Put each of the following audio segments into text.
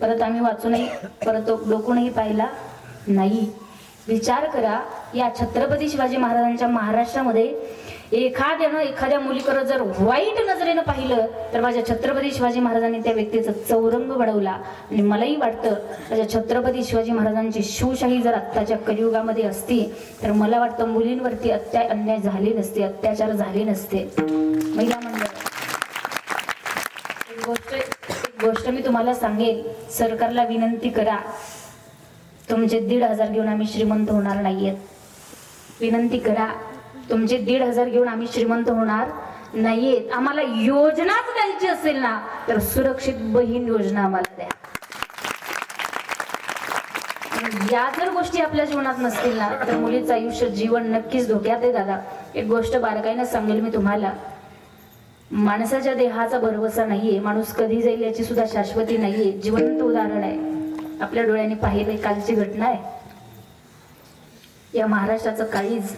परत आम्ही वाचूनही परत डोकूनही पाहिला नाही. विचार करा, या छत्रपती शिवाजी महाराजांच्या महाराष्ट्रामध्ये एखाद्यानं एखाद्या मुलीकडे जर वाईट नजरेनं पाहिलं तर माझ्या छत्रपती शिवाजी महाराजांनी त्या व्यक्तीचा चौरंग बनवला. आणि मलाही वाटतं माझ्या छत्रपती शिवाजी महाराजांची शिवशाही जर आत्ताच्या कलियुगामध्ये असती तर मला वाटतं मुलींवरती अन्याय झाले नसते, अत्याचार झाले नसते. महिला मंडळ, एक गोष्ट मी तुम्हाला सांगेल, सरकारला विनंती करा, तुमचे 1,500 घेऊन आम्ही श्रीमंत होणार नाहीयेत. विनंती करा, तुमचे 1,500 घेऊन आम्ही श्रीमंत होणार नाहीयेत. आम्हाला योजनाच द्यायची असेल ना तर सुरक्षित बहीण योजना आम्हाला द्या. या जर गोष्टी आपल्या जीवनात नसतील ना तर मुलीचं आयुष्य जीवन नक्कीच धोक्यात आहे. दादा, एक गोष्ट बारकाईनं सांगेल मी तुम्हाला, माणसाच्या देहाचा भरवसा नाहीये, माणूस कधी जाईल याची सुद्धा शाश्वती नाहीये. जिवंत उदाहरण आहे, आपल्या डोळ्यांनी पाहिलं, कालची घटना आहे. या महाराष्ट्राचं काळीज,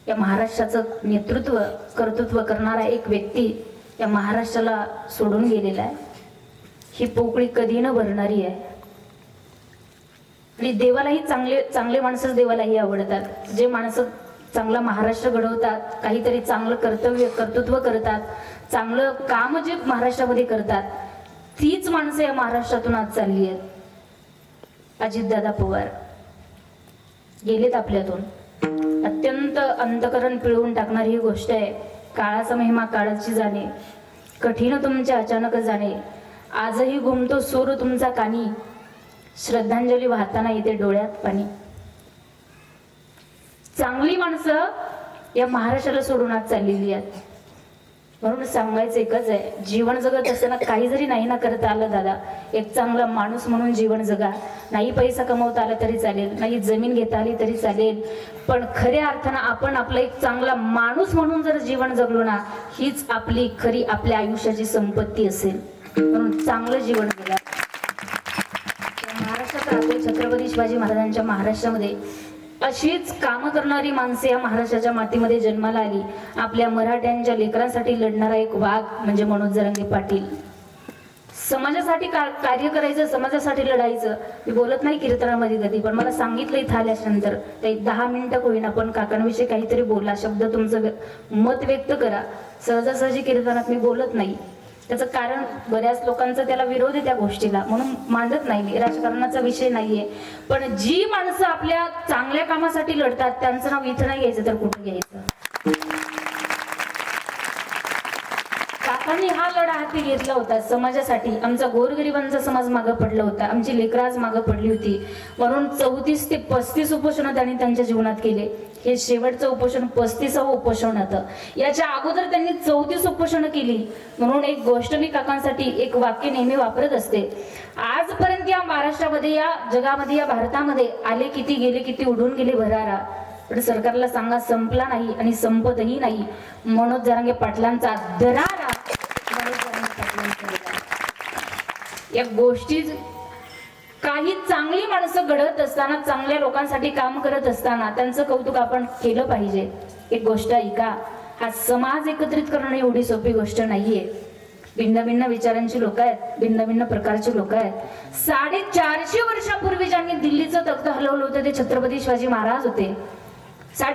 या महाराष्ट्राचं नेतृत्व कर्तृत्व करणारा एक व्यक्ती या महाराष्ट्राला सोडून गेलेला आहे. ही पोकळी कधी न भरणारी आहे. आणि देवालाही चांगले माणसंच देवालाही आवडतात. जे माणसं चांगला महाराष्ट्र घडवतात, काहीतरी चांगलं कर्तृत्व करतात, चांगलं काम जे महाराष्ट्रामध्ये करतात, तीच माणसं या महाराष्ट्रातून आज चालली आहेत. अजितदादा पवार गेलेत आपल्यातून. अत्यंत अंतकरण पिळवून टाकणारी ही गोष्ट आहे. काळाचा महिमा काळाची जाणे, कठीण तुमचे अचानक जाणे, आजही घुमतो सूर तुमचा कानी, श्रद्धांजली वाहताना येते डोळ्यात पाणी. चांगली माणसं या महाराष्ट्राला सोडून आज चाललेली आहेत. म्हणून सांगायचं एकच आहे, जीवन जगत असताना काही जरी नाही ना करता आलं दादा, एक चांगला माणूस म्हणून जीवन जगा. नाही पैसा कमवता आला तरी चालेल, नाही जमीन घेता आली तरी चालेल, पण खऱ्या अर्थानं आपण आपला एक चांगला माणूस म्हणून जर जीवन जगलो ना, हीच आपली खरी आपल्या आयुष्याची संपत्ती असेल. म्हणून चांगलं जीवन जगा. महाराष्ट्रात राहते छत्रपती शिवाजी महाराजांच्या महाराष्ट्रामध्ये अशीच काम करणारी माणसे या महाराष्ट्राच्या मातीमध्ये जन्माला आली. आपल्या मराठ्यांच्या लेकरांसाठी लढणारा एक वाघ म्हणजे मनोज जरांगे पाटील. समाजासाठी कार्य करायचं, समाजासाठी लढायचं. मी बोलत नाही कीर्तनामध्ये कधी, पण मला सांगितलं इथं आल्यानंतर ते 10 मिनिटं होईना पण काकांविषयी काहीतरी बोला, शब्द तुमचं मत व्यक्त करा. सहजासहजी कीर्तनात मी बोलत नाही. त्याचं कारण बऱ्याच लोकांचा त्याला विरोध आहे त्या गोष्टीला, म्हणून मांडत नाही मी. राजकारणाचा विषय नाहीये, पण जी माणसं आपल्या चांगल्या कामासाठी लढतात त्यांचं नाव इथं नाही घ्यायचं तर कुठे घ्यायचं. काकांनी हा लढा हाती घेतला होता समाजासाठी. आमचा गोरगरिबांचा समाज मागं पडला होता, आमची लेकरं आज मागं पडली होती. म्हणून 34 ते 35 उपोषण त्यांनी त्यांच्या जीवनात केले. हे शेवटचं उपोषण 35वं उपोषण होतं. याच्या अगोदर त्यांनी 34 उपोषण केली. म्हणून एक गोष्ट मी काकांसाठी एक वाक्य नेहमी वापरत असते, आजपर्यंत या महाराष्ट्रामध्ये, या जगामध्ये, या भारतामध्ये आले किती गेले किती, उडून गेले भरारा, पण सरकारला सांगा संपला नाही आणि संपतही नाही. मनोज जरांगे पाटलांचा दरारा या गोष्टी, काही चांगली माणसं घडत असताना, चांगल्या लोकांसाठी काम करत असताना त्यांचं कौतुक आपण केलं पाहिजे. एक गोष्ट ऐका, हा समाज एकत्रित करणं एवढी सोपी गोष्ट नाहीये. भिन्न भिन्न विचारांची लोक आहेत, भिन्न भिन्न प्रकारची लोक आहेत. 450 वर्षापूर्वी ज्यांनी दिल्लीचं तख्त हलवलं होतं ते छत्रपती शिवाजी महाराज होते.